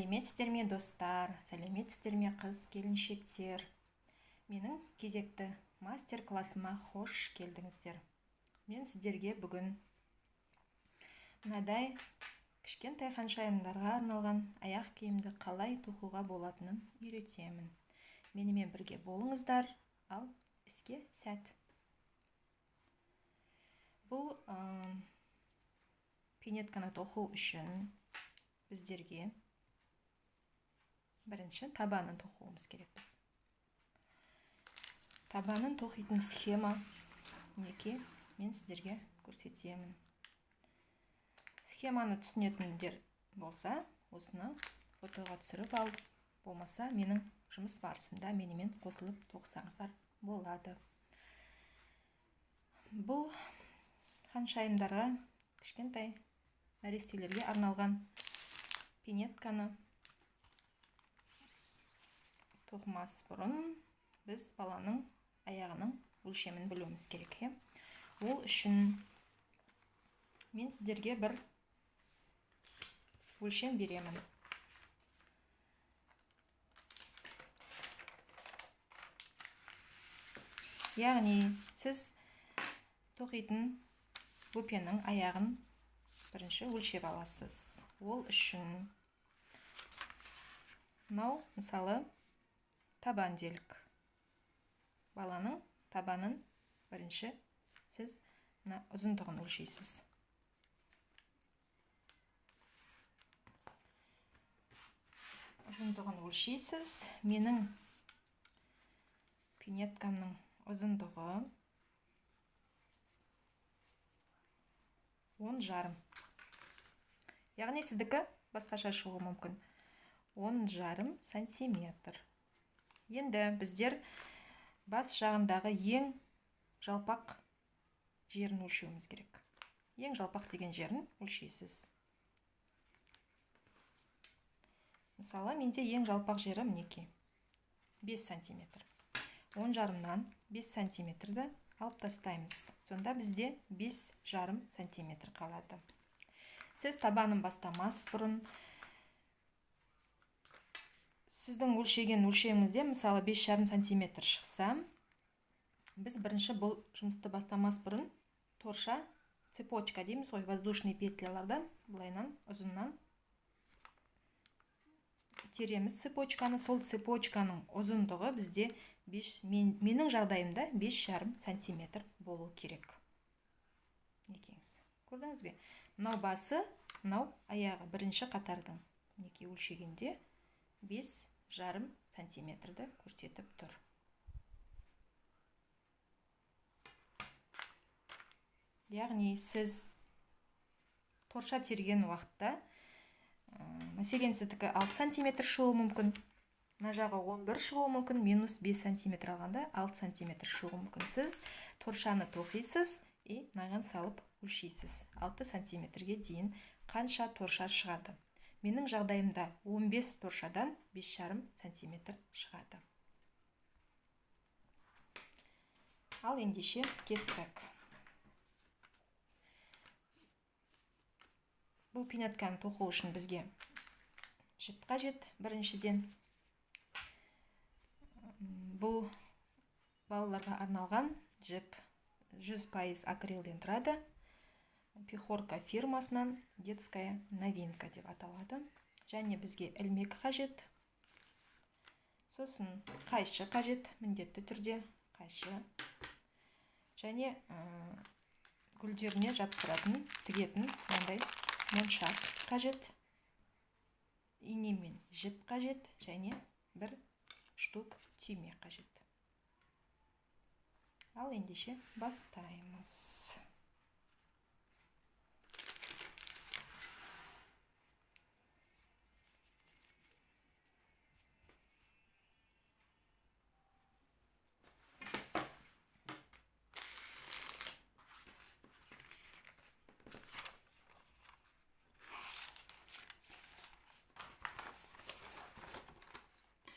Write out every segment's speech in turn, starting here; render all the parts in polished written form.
Сәлеметсіздер ме достар, сәлеметсіздер ме қыз келіншектер. Менің кезекті мастер-классыма қош келдіңіздер. Мен сіздерге бүгін мынадай кішкентай ханшайымдарға арналған аяқ киімді қалай тоқуға болатынын үйретемін. Менімен бірге болыңыздар, ал іске сәт. Бұл пинетканы тоқу үшін біздерге бірінші табанын тоқуымыз керекпіз. Табанын тоқитын схема неке мен сіздерге көрсетемін. Схеманы түсінетіндер болса, осыны фотоға түсіріп ал, болмаса менің жұмыс барысында менімен қосылып тоқысаңыздар болады. Бұл ханшайымдарға, кішкентай нәрестелерге арналған пинетканы тоқымас бұрын біз баланың аяғының өлшемін білуіміз керек. Ол үшін мен сіздерге бір өлшем беремін. Яғни сіз тоқитын бөпенің аяғын бірінші өлшеп аласыз. Ол үшін мынау мысалы табан делік. Баланың табанын бірінші сіз ұзындығын өлшейсіз. Ұзындығын өлшейсіз. Менің пинеткамның ұзындығы 10,5. Яғни сіздікі басқаша шығуы мүмкін. 10,5 сантиметр. Енді біздер бас жағындағы ең жалпақ жерін өлшеуіміз керек. Ең жалпақ деген жерін өлшейсіз. Мысалы, менде ең жалпақ жері мінеки 5 сантиметр. 10,5-нан 5 сантиметрді алып тастаймыз. Сонда бізде 5,5 сантиметр қалады. Сіз табанын бастамас бұрын сіздің өлшеген өлшеміңізде мысалы 5,5 сантиметр шықса, біз бірінші бұл жұмысты бастамас бұрын торша, цепочка дейміз ғой, воздушный петлялардан былайнан ұзыннан тереміз цепочканы. Сол цепочканың ұзындығы бізде менің жағдайымда 5,5 сантиметр болу керек. Некеңіз. Көрдіңіз бе? Мынау басы, мынау аяғы бірінші қатардың неке өлшегенде 5,5 сантиметрді көрсетіп тұр. Яғни сіз торша терген уақытта, мәселен сіздікі 6 сантиметр шығуы мүмкін, мына жағы 11 шығуы мүмкін, минус 5 сантиметр алғанда 6 сантиметр шығуы мүмкін. Сіз торшаны тоқисыз и мынаған салып өлшейсіз. 6 сантиметрге дейін қанша торша шығады. Менің жағдайымда 15 торшадан 5,5 сантиметр шығады. Ал ендеше кеттік. Бұл пинетканы тоқу үшін бізге жіп қажет біріншіден. Бұл балаларға арналған жіп 100% акрилден тұрады. Пехорка фирмасынан детская новинка деп аталады. Және бізге ілмек қажет. Сосын қайшы қажет, міндетті түрде қайшы. Және гүлдеріне жапсыратын, тігетін мынандай моншақ қажет. Ине мен жіп қажет және бір штук түйме қажет. Ал ендеше бастаймыз.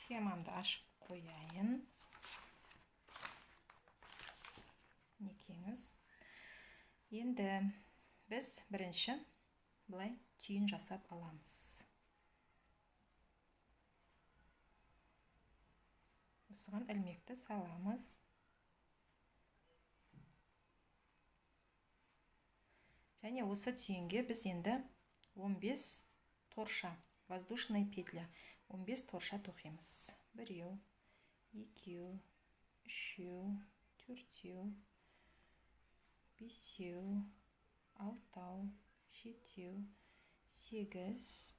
Схемамды ашып қояйын. Некеңіз. Енді біз бірінші былай түйін жасап аламыз. осыған ілмекті саламыз. Және осы түйінге біз енді 15 торша, воздушный петля, 15 торша тоқимыз. 1, 2, 3, 4, 5, 6, 7, 8,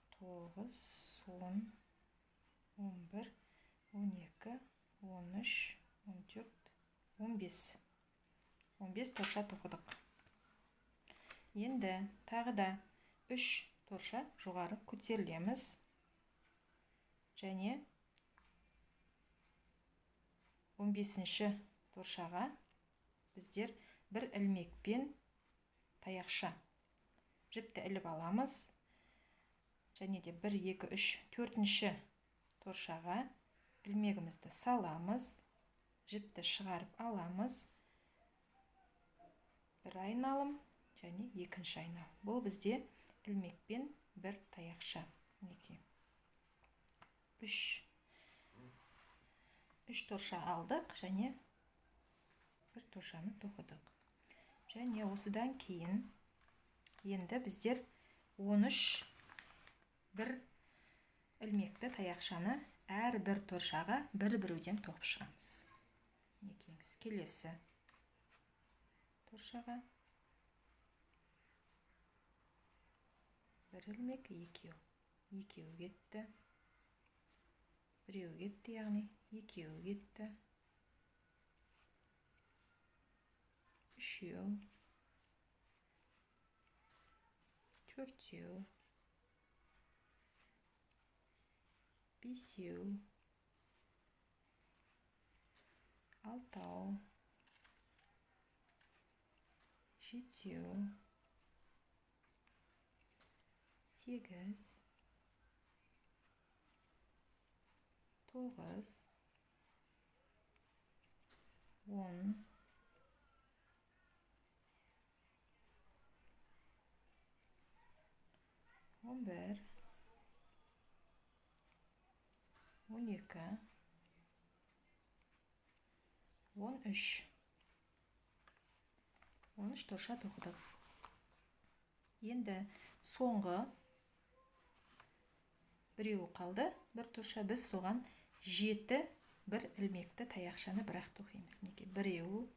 9, 10, 11, 12, 13, 14, 15. 15 торша тоқыдық. Енді тағы да 3 торша жоғары көтерілеміз. Және 15-ші торшаға біздер бір ілмекпен таяқша жіпті іліп аламыз. Және де 1, 2, 3, 4-ші торшаға ілмегімізді саламыз. Жіпті шығарып аламыз. Бір айналым және екінші айналым. Бұл бізде ілмекпен бір таяқша. 3 торша алдық және бір торшаны тоқыдық. Және осыдан кейін енді біздер 13 бір ілмекті таяқшаны әр бір торшаға бір-біруден тоқып шығамыз. Келесі торшаға бір ілмек, екеу кетті. Біреу кетті, яғни екеу кетті. Үшеу, төртеу, бесеу, алтау, жетеу, 8, 9, 10, 11, 12, 13. 13 торша тоқыдық. Енді соңғы біреу қалды, бір торша, біз соған 7 бір ілмекті таяқшаны бірақ тоқимыз. Біреу,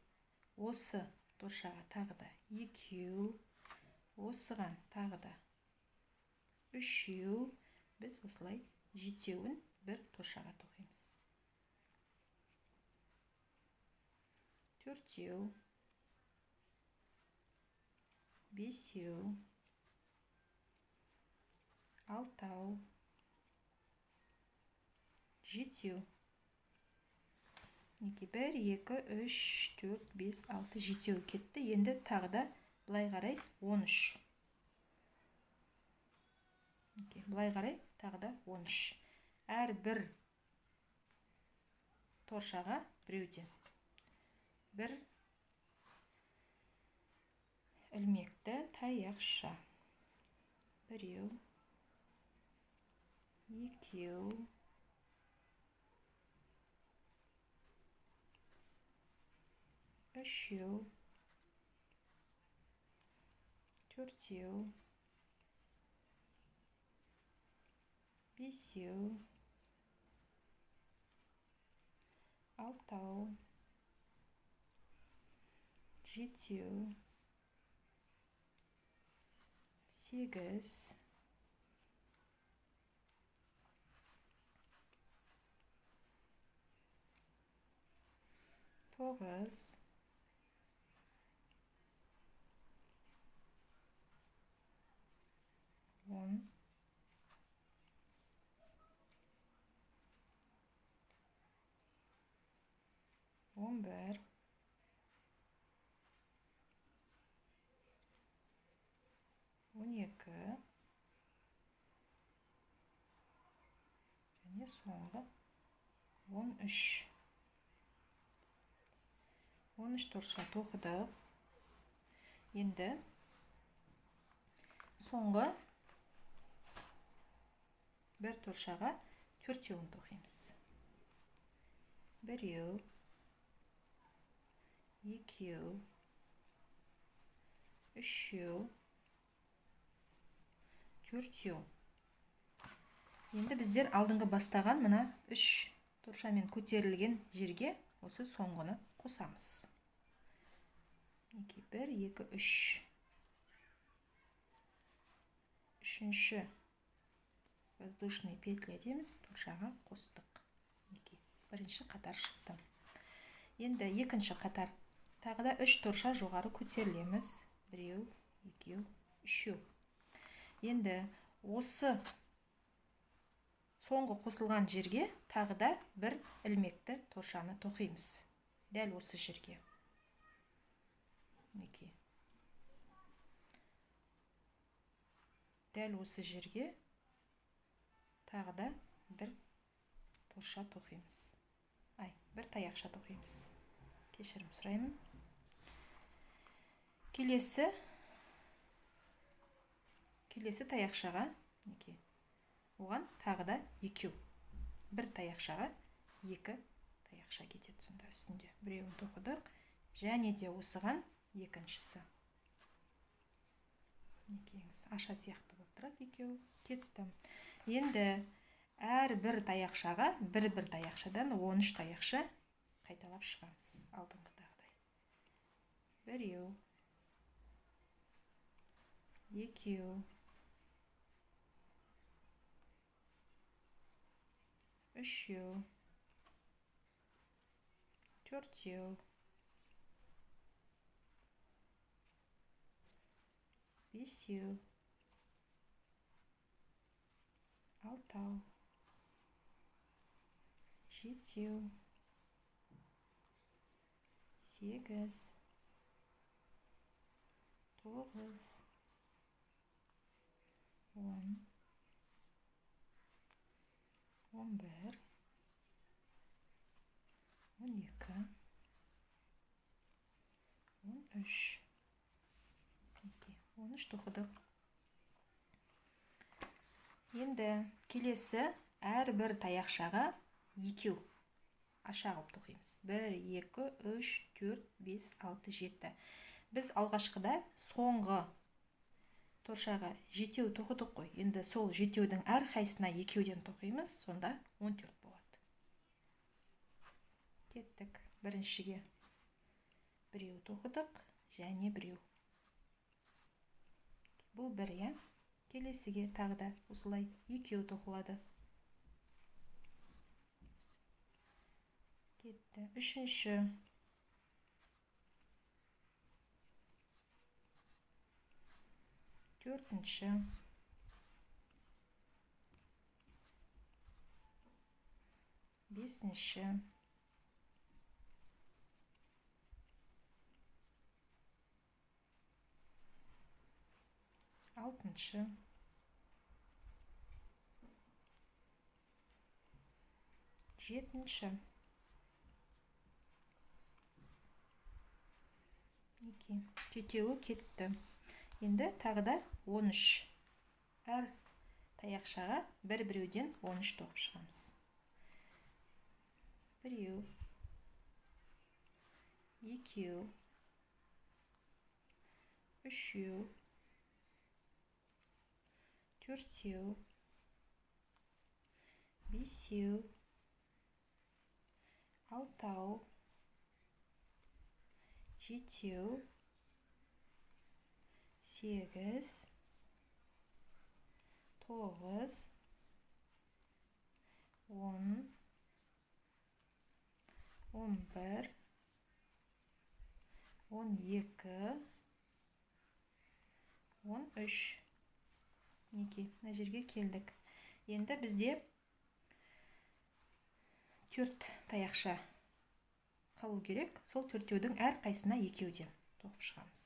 осы торшаға тағы да 2, осыған тағы да 3, біз осылай 7-уін бір торшаға тоқимыз. 4, 5, 6, 7. 1, 2, 3, 4, 5, 6, 7 кетті. Енді тағы да былай қарай 13. Былай қарай тағы да 13. Әр бір торшаға біреуден бір ілмекті таяқша. 1, 2, 3, 4, 5, 6, 7, 8, 9, 10, 11, 12 және соңғы 13. 13 торша тоқыдық. Енді соңғы бір торшаға 4-еуін тоқимыз. біреу, екеу, үшеу, төртеу. Енді біздер алдыңғы бастаған мына 3 торшамен көтерілген жерге осы соңғыны қосамыз. 1, 2, 3. Үшінші воздушный петля дейміз, торшаға қостық. Бірінші қатар шықты. Енді екінші қатар. Тағы да 3 торша жоғары көтерілеміз. Біреу, екеу, үшеу. Енді осы соңғы қосылған жерге тағы да бір ілмекті торшаны тоқимыз. Дәл осы жерге. Дәл осы жерге тағы да бір торша тоқимыз. Бір таяқша тоқимыз. Кешірім сұраймын. Келесі таяқшаға, оған тағы да екеу. Бір таяқшаға 2 таяқша кетеді сонда үстінде. Біреуін тоқыдық, және де осыған екіншісі. Аша сияқты болып тұрады, екеу кетті. Енді әр бір таяқшаға бір таяқшадан 13 таяқша қайталап шығамыз алдыңғыдағыдай. Біреу, екеу, үшеу, төртеу, бесеу, алтау, жетеу, 8, 9, 10, 11, 12, 13. 13 тоқыдық. Енді келесі әр бір таяқшаға екеу аша қылып тоқимыз. 1, 2, 3, 4, 5, 6, 7. Біз алғашқыда соңғы торшаға 7 тоқыдық қой. Енді сол 7-дің әр қайсына 2-ден тоқимыз, сонда 14 болады. Кеттік. Біріншіге біреу тоқыдық, және біреу. Бұл бір, келесіге тағы да осылай 2 тоқылады. Кетті. Үшінші. Төртінші. Бесінші. Алтыншы. Жетінші. 2. Жетеуі кетті. Енді тағы да 13. Әр таяқшаға бір-біреуден 13 тоқып шығамыз. Біреу, екеу, үшеу, төртеу, бесеу, алтау, жетеу, 8, 9, 10, 11, 12, 13. Неке, мына жерге келдік. Енді бізде 4 таяқша қалу керек. Сол 4-дің әр қайсына 2-ден тоқып шығамыз.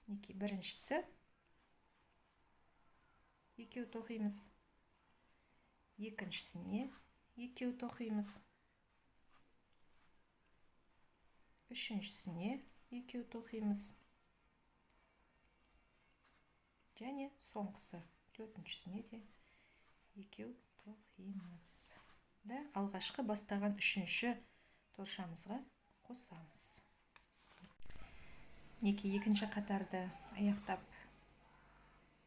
Неке, біріншісі 2 тоқимыз. Екіншісіне 2 тоқимыз. Үшіншісіне 2 тоқимыз. Және соңғысы 4-шісіне де 2 тоқимыз. алғашқы бастаған үшінші торшамызға қосамыз. Неке екінші қатарды аяқтап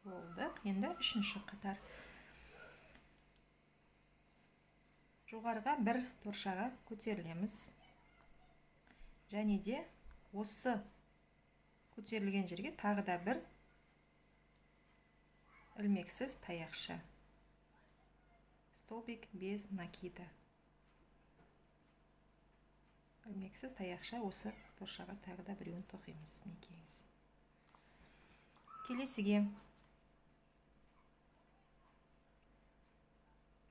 болды. Енді үшінші қатар. Жоғарыға бір торшаға көтерілеміз. Және де осы көтерілген жерге тағы да бір ілмексіз таяқша. Столбик без накида. Ілмексіз таяқша осы торшаға тағы да біреуін тоқимыз. Мінекейіңіз. Келесіге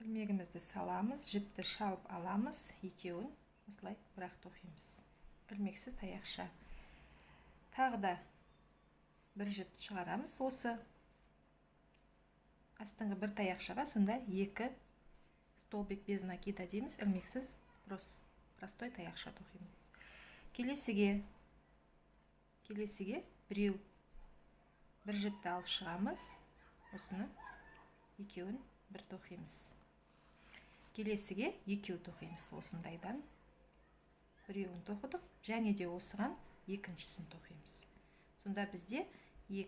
ілмегімізді саламыз, жіпті шалып аламыз, екеуін осылай бірақ тоқимыз. Ілмексіз таяқша. Тағы да бір жіпті шығарамыз. Осы астыңғы бір таяқшаға сонда екі столбик без накида дейміз. Ілмексіз простой таяқша тоқимыз. Келесіге біреу бір жіпті алып шығамыз. Осыны екеуін бір тоқимыз. Келесіге екеу тоқимыз. Осындайдан біреуін тоқыдық. Және де осыған екіншісін тоқимыз. Сонда бізде 2,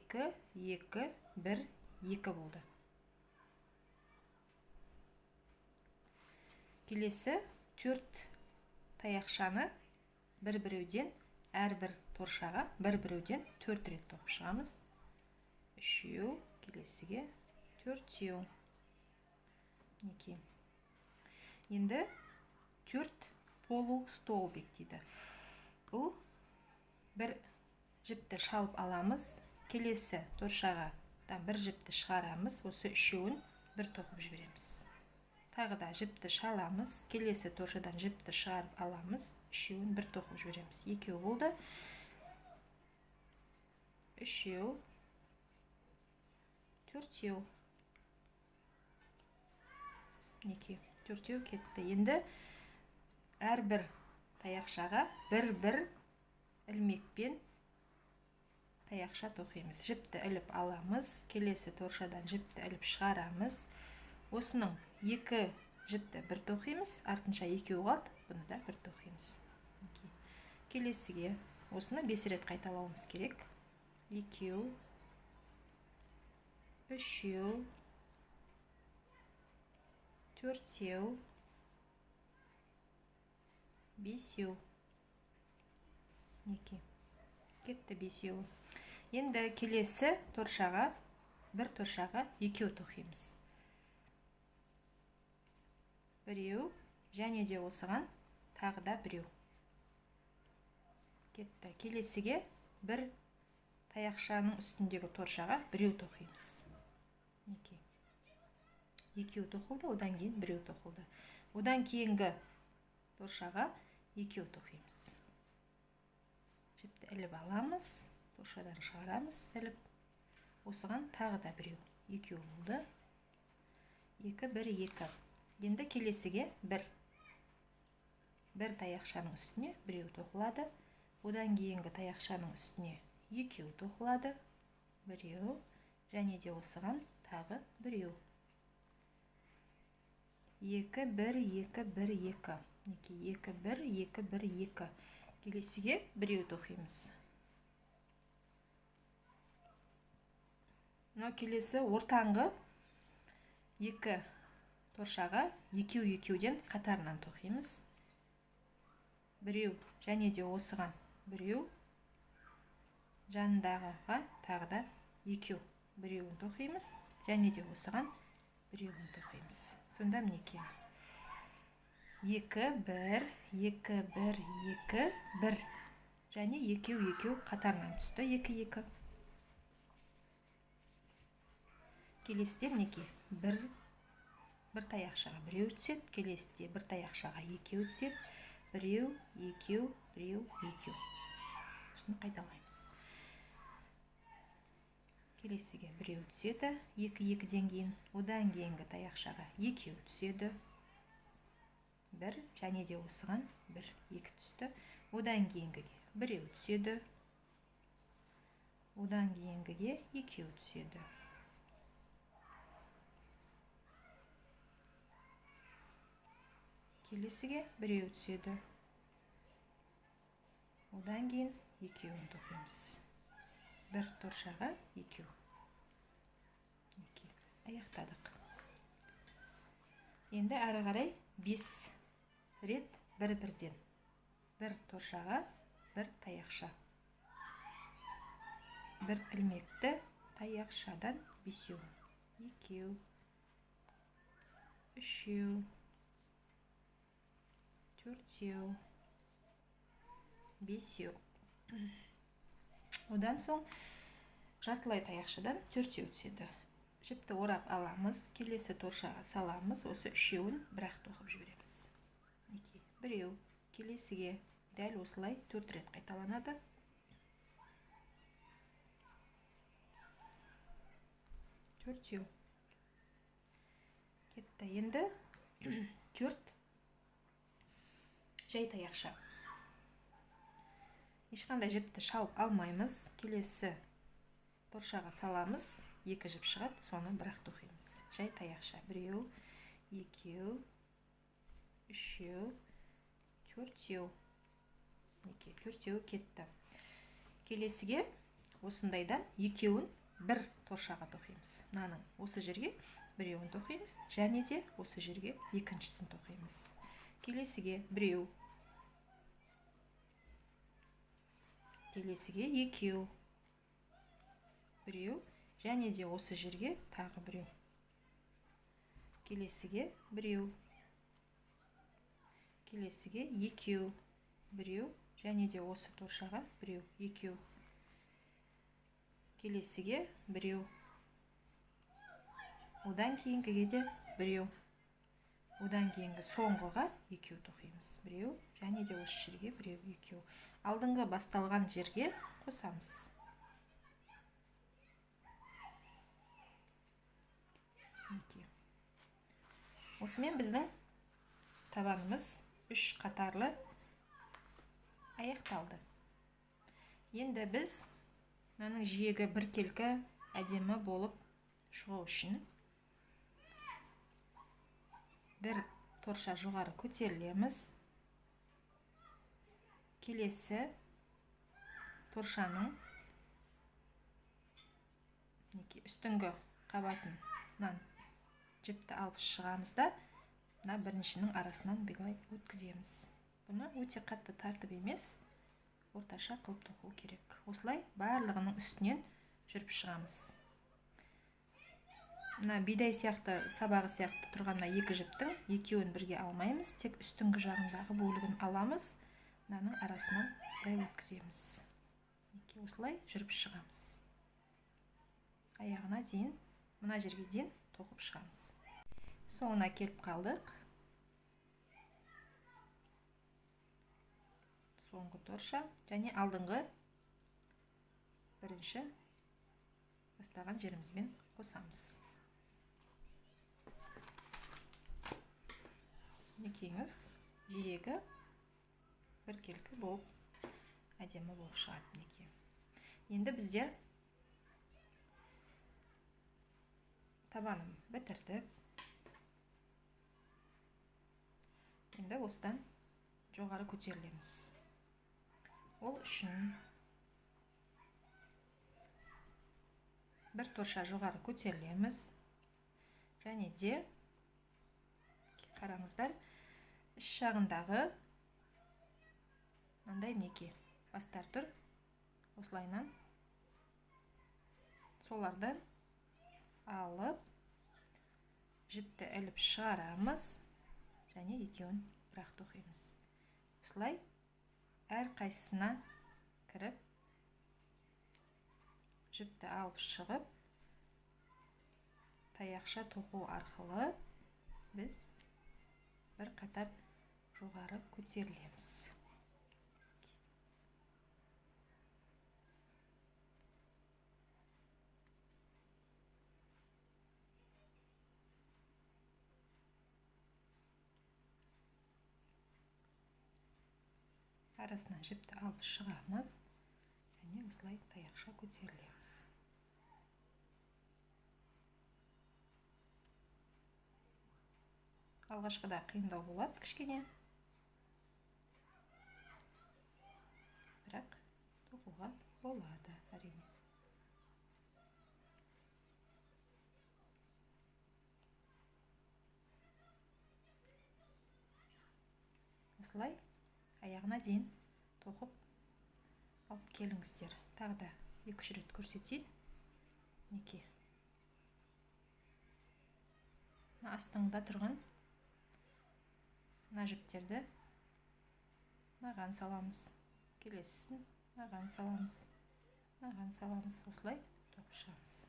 2, 1, 2 болды. Келесі 4 таяқшаны бір-біреуден әрбір торшаға бір-біреуден 4 рет тоқып шығамыз. 3, келесіге 4. Неке. Енді 4 полу столбик дейді. Бұл бір жіпті шалып аламыз. Келесі торшаға бір жіпті шығарамыз. Осы үшеуін бір тоқып жібереміз. Тағы да жіпті шаламыз. Келесі торшадан жіпті шығарып аламыз. Үшеуін бір тоқып жібереміз. Екеу болды. 3, 4. Неке. 4 кетті. Енді әрбір таяқшаға бір-бір ілмекпен таяқша тоқимыз. Жіпті іліп аламыз. Келесі торшадан жіпті іліп шығарамыз. Осының 2 жіпті бір тоқимыз. Артынша екеу қалды. Бұны да бір тоқимыз. Келесіге осыны 5 рет қайталауымыз керек. 2, 3, 4, 5. Неке. Кетті 5. Енді келесі торшаға, бір торшаға екеу тоқимыз. Біреу, және де осыған тағы да біреу. Кетті. Келесіге бір таяқшаның үстіндегі торшаға біреу тоқимыз. Неке. Екеу тоқылды, одан кейін біреу тоқылды. Одан кейінгі торшаға екеу тоқимыз. Жіпті іліп аламыз, торшадан шығарамыз, іліп. Осыған тағы да біреу. Екеу болды. 2, 1, 2. Енді келесіге бір таяқшаның үстіне біреу тоқылады. Одан кейінгі таяқшаның үстіне екеу тоқылады. Біреу, және де осыған тағы біреу. 2, 1, 2, 1, 2. Неке 2, 1, 2, 1, 2. Келесіге біреу тоқимыз. Келесі ортаңғы 2 торшаға екеуден қатарынан тоқимыз. Біреу, және де осыған біреу. Жанындағыға тағы да екеу. Біреуін тоқимыз. Және де осыған біреуін тоқимыз. Сонда мінекейміз. 2, 1, 2, 1, 2, 1. Және екеу қатарынан түсті. 2, 2. Келесіде мінекей. Бір таяқшаға біреу түседі. Келесіде бір таяқшаға екеу түседі. Біреу, екеу, біреу, екеу. Осыны қайталаймыз. Келесіге біреу түседі. 2, 2-ден кейін. Одан кейінгі таяқшаға екеу түседі. 1, және де осыған 1, 2 түсті. Одан кейінгіге біреу түседі. Одан кейінгіге екеу түседі. келесіге біреу түседі. Одан кейін екеуін тоқимыз. Бір торшаға екеу. Аяқтадық. Енді әрі қарай 5 рет бір-бірден. Бір торшаға, бір таяқша. Бір ілмекті таяқшадан 5-еу. 2-еу. 3-еу. 4-еу. 5-еу. Одан соң жартылай таяқшадан 4-еу түседі. Жіпті орап аламыз, келесі торшаға саламыз, осы 3-еуін бірақ тоқып жібереміз. Біреу, келесіге дәл осылай 4 рет қайталанады. 4-еу. Кетті. Енді 4 жай таяқша. Ешқандай жіпті шалып алмаймыз, келесі торшаға саламыз. 2 жіп шығады, соны бірақ тоқимыз. Жай таяқша. Біреу, екеу, 3-еу, 4-еу. 4-еу кетті. Келесіге осындайдан екеуін бір торшаға тоқимыз. Мынаның осы жерге біреуін тоқимыз, және де осы жерге екіншісін тоқимыз. Келесіге біреу, келесіге екеу, біреу, және де осы жерге тағы біреу. Келесіге біреу. Келесіге екеу. Біреу, және де осы торшаға біреу. Екеу. Келесіге біреу. Одан кейінгіге де біреу. Одан кейінгі соңғыға екеу тоқимыз. Біреу, және де осы жерге біреу. Екеу. Алдыңғы басталған жерге қосамыз. Осымен біздің табанымыз 3 қатарлы аяқталды. Енді біз мынаның жиегі біркелкі әдемі болып шығу үшін бір торша жоғары көтерілеміз. Келесі торшаның үстіңгі қабатынан жіпті алып шығамыз да, біріншінің арасынан белай өткіземіз. Бұны өте қатты тартып емес, орташа қылып тоқу керек. Осылай барлығының үстінен жүріп шығамыз. Бидай сияқты, сабағы сияқты тұрғанна 2 жіптің екеуін бірге алмаймыз, тек үстіңгі жағындағы бөлігін аламыз, мынаның арасынан белай өткіземіз. Осылай жүріп шығамыз. Аяғына дейін, мына жерге дейін тоқып шығамыз. Соңына келіп қалдық. Соңғы торша және алдыңғы бірінші бастаған жерімізбен қосамыз. Екеңіз жиегі біркелкі болып әдемі болып шығады. Енді біздер табаным бітірдік. Енді осыдан жоғары көтерілеміз. Ол үшін бір торша жоғары көтерілеміз. Және де қараңыздар, іш жағындағы мынандай бастар тұр. Осылайынан солардан алып, жіпті іліп шығарамыз. Және екеуін бірақ тоқимыз. Осылай әр қайсысына кіріп, жіпті алып шығып, таяқша тоқу арқылы біз бір қатар жоғары көтерілеміз. Арасынан жіпті алып шығамыз, және осылай таяқша көтерілеміз. Алғашқыда қиындау болады кішкене, бірақ тоқуға болады әрине. Осылай аяғына дейін тоқып алып келіңіздер. Тағы да 2-3 рет көрсетейін. Мінекей. Астыңда тұрған мына жіптерді мынаған саламыз. Келесісін мынаған саламыз. Мынаған саламыз. Осылай тоқып шығамыз.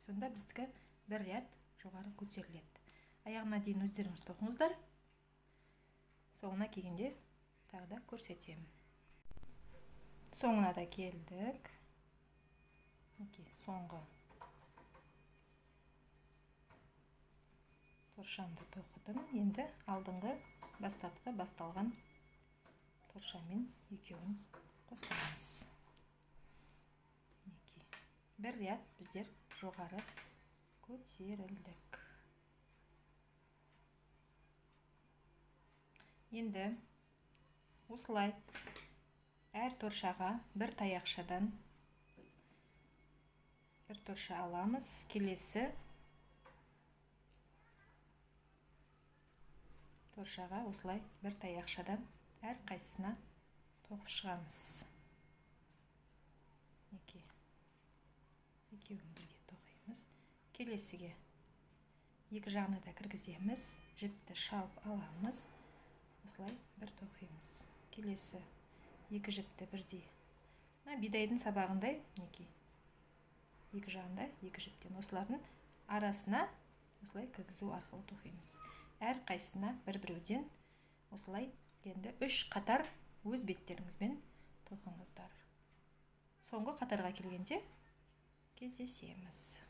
Сонда біздікі бір ряд жоғары көтеріледі. Аяғына дейін өздеріңіз тоқыңыздар. Соңына келгенде тағы да көрсетемін. Соңына да келдік. Соңғы торшамды тоқыдым. Енді алдыңғы бастапқы басталған торшамен екеуін қосамыз. Бір ряд біздер жоғары көтерілдік. Енді осылай әр торшаға бір таяқшадан бір торша аламыз. Келесі торшаға осылай бір таяқшадан әр қайсысына тоқып шығамыз. Екеуін бірге тоқимыз. Келесіге екі жағына да кіргіземіз. Жіпті шалып аламыз. Осылай бір тоқимыз. Келесі екі жіпті бірдей. Бидайдың сабағындай, екі жағында екі жіптен осылардың арасына осылай кіргізу арқылы тоқимыз. Әр қайсысына бір-біреуден осылай енді 3 қатар өз беттеріңізбен тоқыңыздар. Соңғы қатарға келгенде кездесеміз.